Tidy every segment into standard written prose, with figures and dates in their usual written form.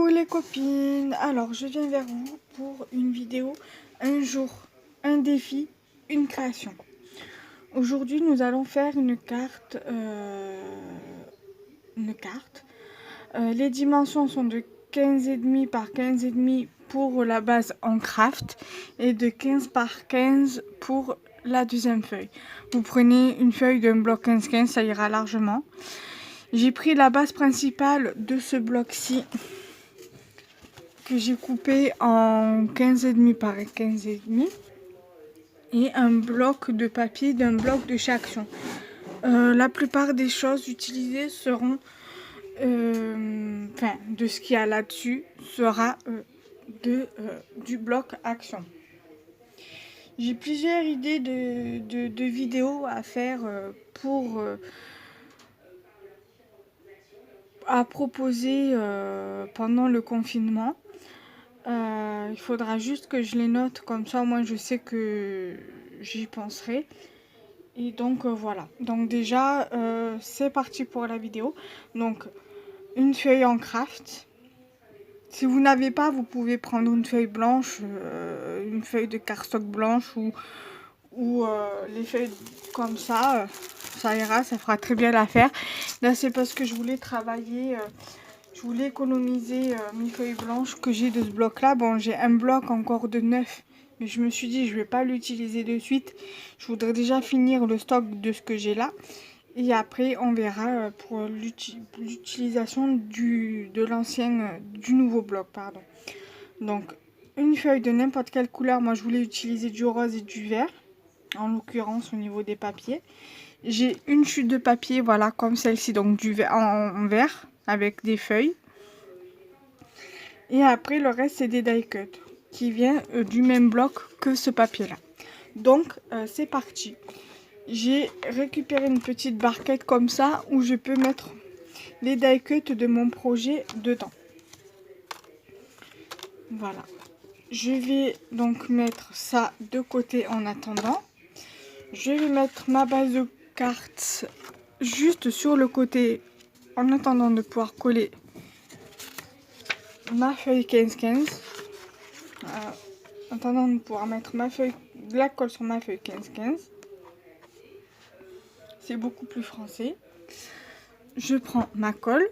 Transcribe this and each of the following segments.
Coucou les copines, alors je viens vers vous pour une vidéo, un jour, un défi, une création. Aujourd'hui nous allons faire une carte. Les dimensions sont de 15,5 par 15,5 pour la base en craft et de 15 par 15 pour la deuxième feuille. Vous prenez une feuille d'un bloc 15-15, ça ira largement. J'ai pris la base principale de ce bloc-ci que j'ai coupé en 15,5 par 15,5 et un bloc de papier d'un bloc de chez Action. La plupart des choses utilisées seront, de ce qu'il y a là-dessus, sera du bloc Action. J'ai plusieurs idées de vidéos à faire à proposer pendant le confinement. Il faudra juste que je les note, comme ça moi je sais que j'y penserai. Et donc voilà, donc déjà c'est parti pour la vidéo. Donc une feuille en craft. Si vous n'avez pas, vous pouvez prendre une feuille blanche, une feuille de cardstock blanche ou les feuilles comme ça, ça ira, ça fera très bien l'affaire. Là c'est parce que je voulais travailler, je voulais économiser mes feuilles blanches que j'ai de ce bloc là. Bon, j'ai un bloc encore de 9, mais je me suis dit je vais pas l'utiliser de suite. Je voudrais déjà finir le stock de ce que j'ai là. Et après on verra pour l'utilisation du nouveau bloc, pardon. Donc une feuille de n'importe quelle couleur. Moi je voulais utiliser du rose et du vert, en l'occurrence au niveau des papiers. J'ai une chute de papier, voilà, comme celle-ci, donc du vert en vert avec des feuilles. Et après le reste c'est des die cut qui vient du même bloc que ce papier là. Donc c'est parti. J'ai récupéré une petite barquette comme ça où je peux mettre les die cut de mon projet dedans. Voilà. Je vais donc mettre ça de côté en attendant. Je vais mettre ma base de cartes juste sur le côté en attendant de pouvoir coller ma feuille 15-15. En attendant de pouvoir mettre de la colle sur ma feuille 15-15. C'est beaucoup plus français. Je prends ma colle.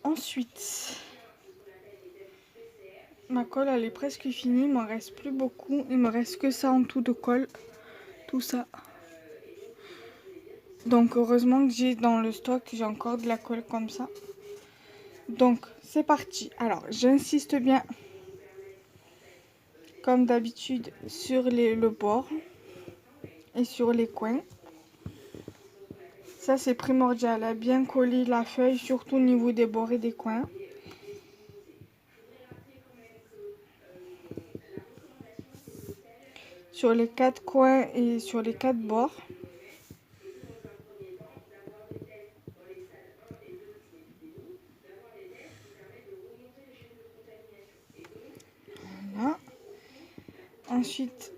Ensuite, ma colle elle est presque finie, il m'en reste plus beaucoup. Il me reste que ça en tout de colle. Tout ça. Donc heureusement que j'ai dans le stock, j'ai encore de la colle comme ça. Donc c'est parti. Alors j'insiste bien, comme d'habitude, sur le bord et sur les coins. Ça c'est primordial, à bien coller la feuille, surtout au niveau des bords et des coins. Sur les 4 coins et sur les 4 bords. Voilà. Ensuite,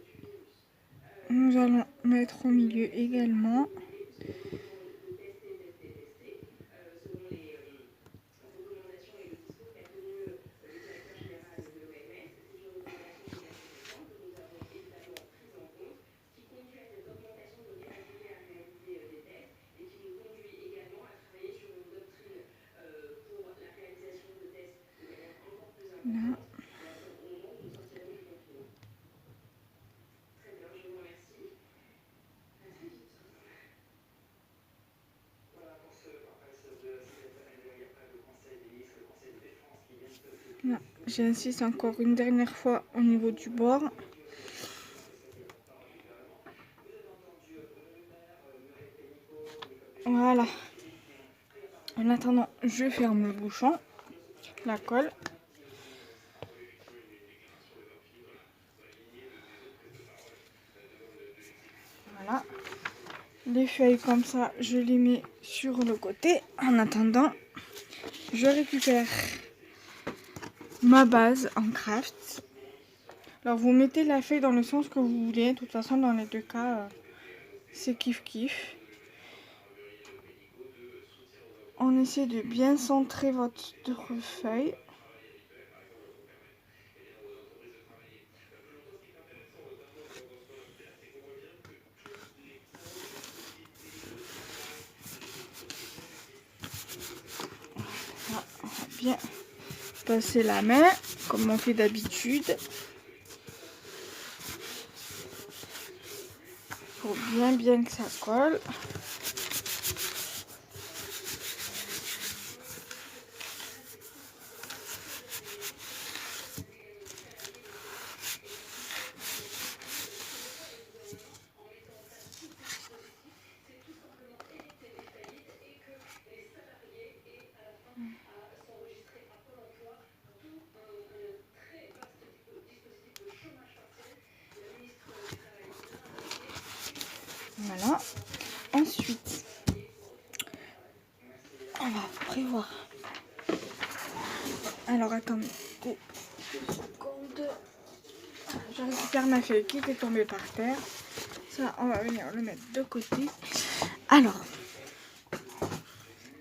nous allons mettre au milieu également. Là. Là. J'insiste encore une dernière fois au niveau du bord. Voilà. En attendant, je ferme le bouchon, la colle. Voilà. Les feuilles comme ça, je les mets sur le côté. En attendant, je récupère ma base en craft. Alors vous mettez la feuille dans le sens que vous voulez. De toute façon, dans les deux cas, c'est kiff kiff. On essaie de bien centrer votre feuille. Là, on va bien passer la main, comme on fait d'habitude. Pour bien que ça colle. Voilà. Ensuite, on va prévoir. Alors, attendez 2 secondes. Je récupère ma feuille qui était tombée par terre. Ça, on va venir le mettre de côté. Alors,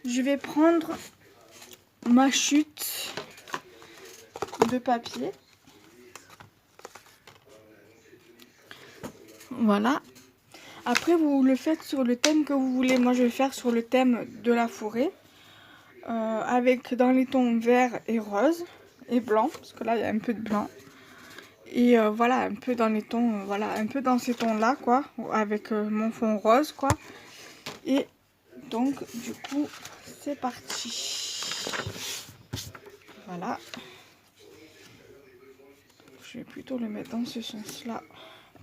je vais prendre ma chute de papier. Voilà. Après, vous le faites sur le thème que vous voulez. Moi, je vais faire sur le thème de la forêt. Avec dans les tons vert et rose et blanc. Parce que là, il y a un peu de blanc. Et voilà, un peu dans les tons, voilà, un peu dans ces tons-là, quoi. Avec mon fond rose, quoi. Et donc, du coup, c'est parti. Voilà. Je vais plutôt le mettre dans ce sens-là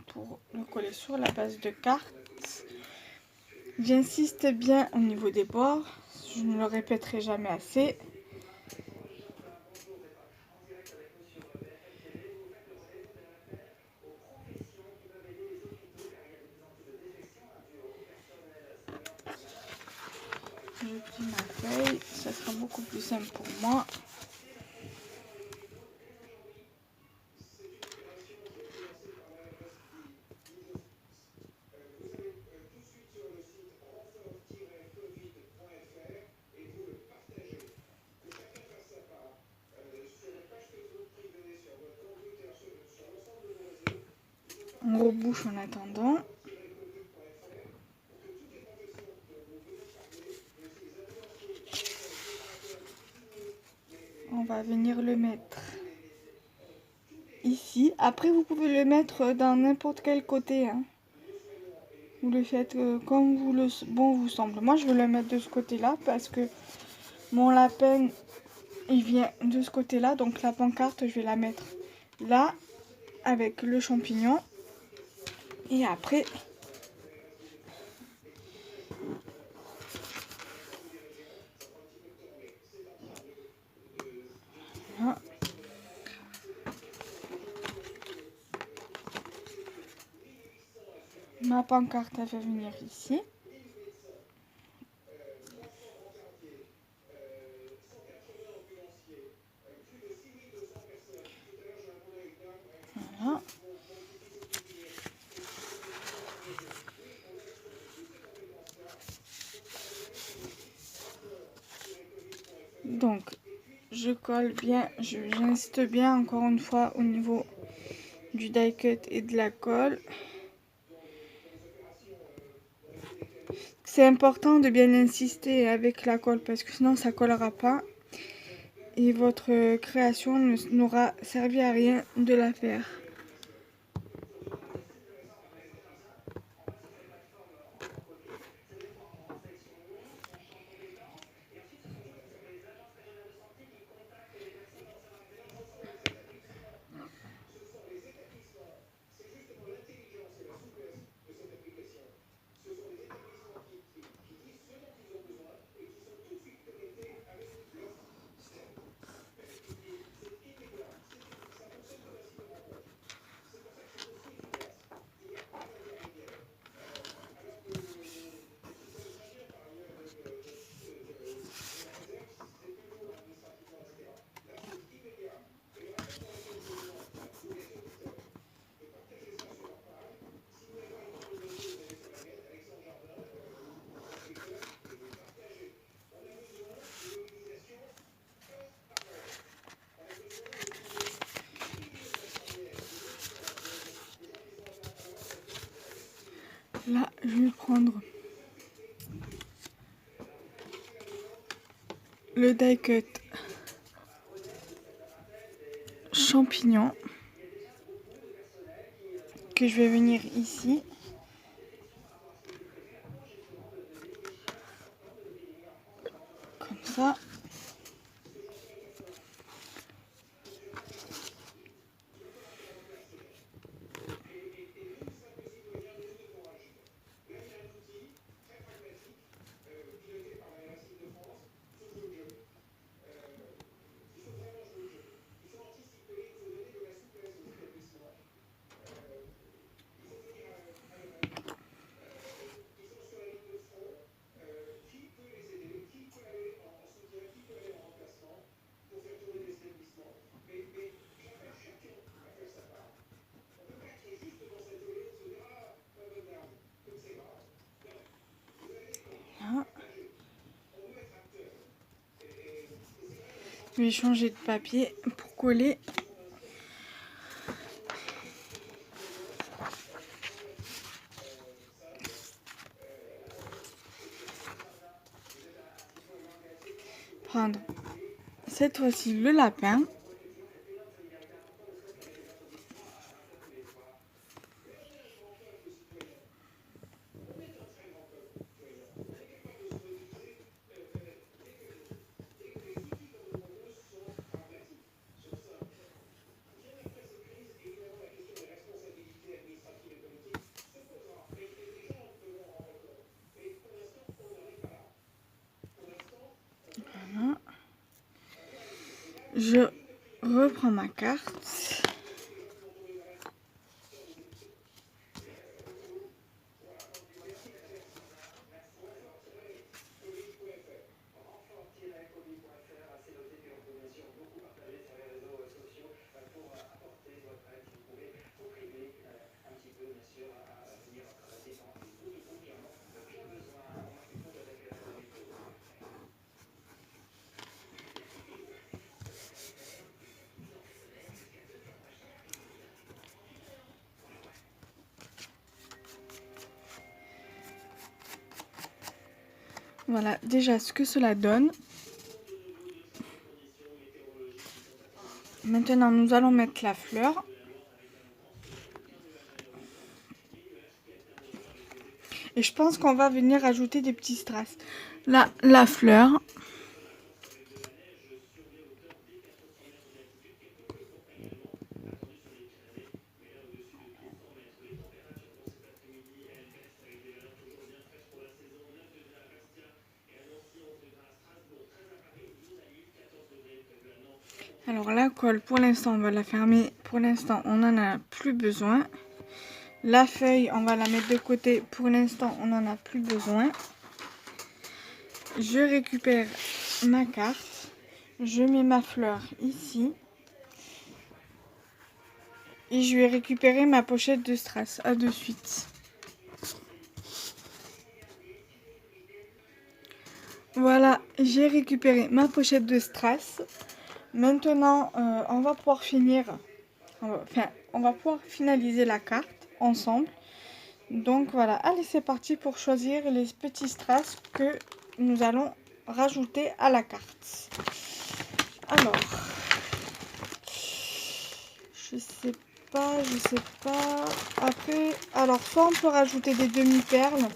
pour le coller sur la base de carte. J'insiste bien au niveau des bords. Je ne le répéterai jamais assez. Je plie ma feuille, ça sera beaucoup plus simple pour moi. On rebouche en attendant. On va venir le mettre ici. Après, vous pouvez le mettre dans n'importe quel côté, hein. Vous le faites comme bon vous semble. Moi, je vais le mettre de ce côté-là parce que mon lapin, il vient de ce côté-là. Donc, la pancarte, je vais la mettre là avec le champignon. Et après, voilà. Ma pancarte, elle va venir ici. Voilà. Donc, je colle bien, j'insiste bien encore une fois au niveau du die cut et de la colle. C'est important de bien insister avec la colle parce que sinon ça collera pas et votre création n'aura servi à rien de la faire. Je vais prendre le die cut champignon que je vais venir ici. Comme ça. Je vais changer de papier pour coller. Prendre cette fois-ci le lapin. Voilà. Je reprends ma carte. Voilà déjà ce que cela donne. Maintenant, nous allons mettre la fleur. Et je pense qu'on va venir ajouter des petits strass. Là, la fleur. Alors la colle, pour l'instant, on va la fermer. Pour l'instant, on n'en a plus besoin. La feuille, on va la mettre de côté. Pour l'instant, on n'en a plus besoin. Je récupère ma carte. Je mets ma fleur ici. Et je vais récupérer ma pochette de strass. À de suite. Voilà, j'ai récupéré ma pochette de strass. Maintenant, on va pouvoir on va pouvoir finaliser la carte ensemble. Donc voilà, allez, c'est parti pour choisir les petits strass que nous allons rajouter à la carte. Alors, je sais pas. Après, alors soit on peut rajouter des demi-perles.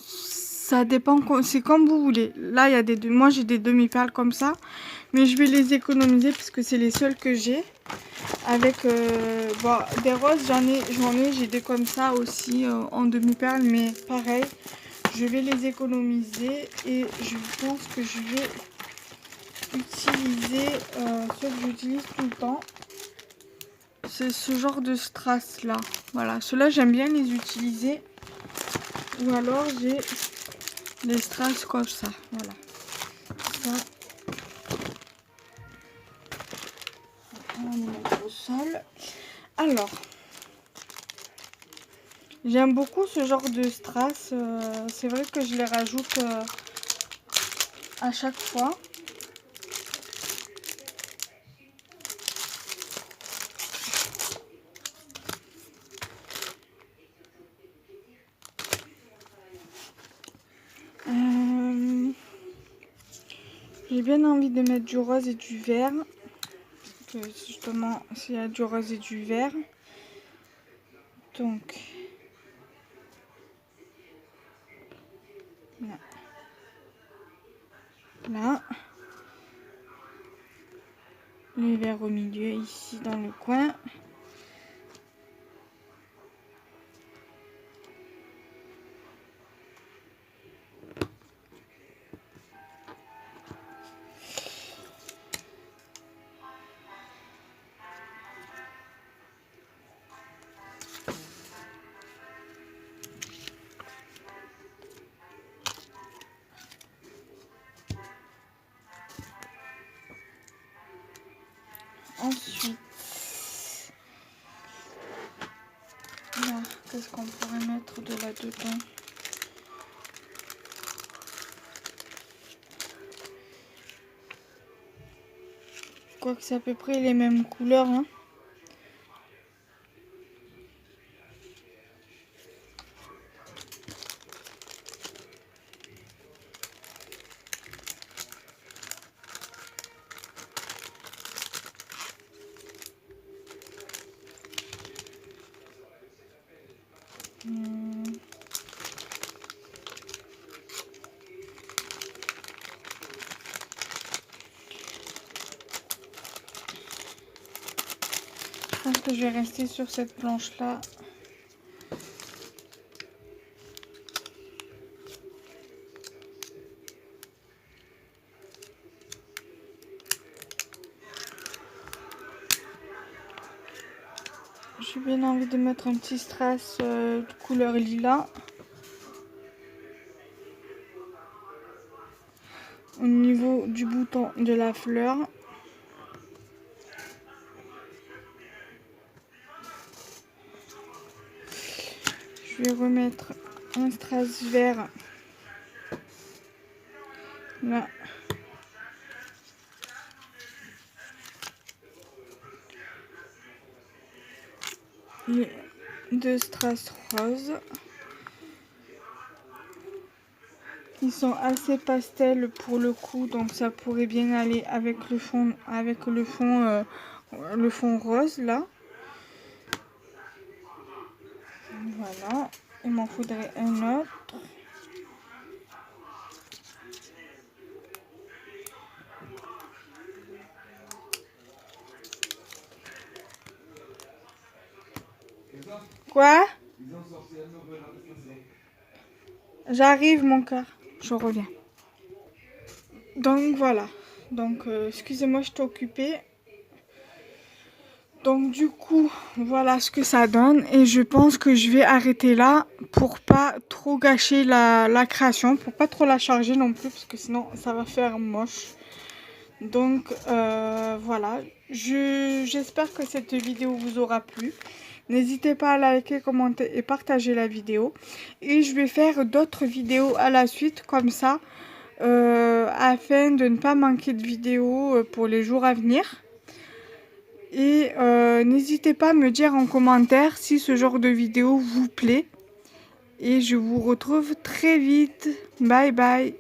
Ça dépend, c'est comme vous voulez. Là, il y a moi j'ai des demi-perles comme ça, mais je vais les économiser parce que c'est les seuls que j'ai. Avec bon, des roses, j'ai des comme ça aussi en demi-perles, mais pareil, je vais les économiser et je pense que je vais utiliser ce que j'utilise tout le temps. C'est ce genre de strass là. Voilà, ceux-là j'aime bien les utiliser. Ou alors j'ai les strass comme ça. Voilà. Ça. On va mettre au sol. Alors, j'aime beaucoup ce genre de strass. C'est vrai que je les rajoute à chaque fois. J'ai bien envie de mettre du rose et du vert. Parce que justement, s'il y a du rose et du vert. Donc, là. Là. Le vert au milieu, ici dans le coin. Ensuite, là, qu'est-ce qu'on pourrait mettre de là-dedans? Je crois que c'est à peu près les mêmes couleurs, hein. Je pense que je vais rester sur cette planche-là. J'ai bien envie de mettre un petit strass de couleur lilas. Au niveau du bouton de la fleur. Je vais remettre un strass vert là. Et deux strass roses. Ils sont assez pastel pour le coup, donc ça pourrait bien aller avec le fond, le fond rose là. Voilà, il m'en faudrait un autre. Quoi? J'arrive mon cœur, je reviens. Donc voilà, donc excusez-moi, je t'ai occupée. Donc du coup, voilà ce que ça donne et je pense que je vais arrêter là pour pas trop gâcher la création, pour pas trop la charger non plus parce que sinon ça va faire moche. Donc voilà, j'espère que cette vidéo vous aura plu. N'hésitez pas à liker, commenter et partager la vidéo. Et je vais faire d'autres vidéos à la suite comme ça afin de ne pas manquer de vidéos pour les jours à venir. Et n'hésitez pas à me dire en commentaire si ce genre de vidéo vous plaît. Et je vous retrouve très vite. Bye bye.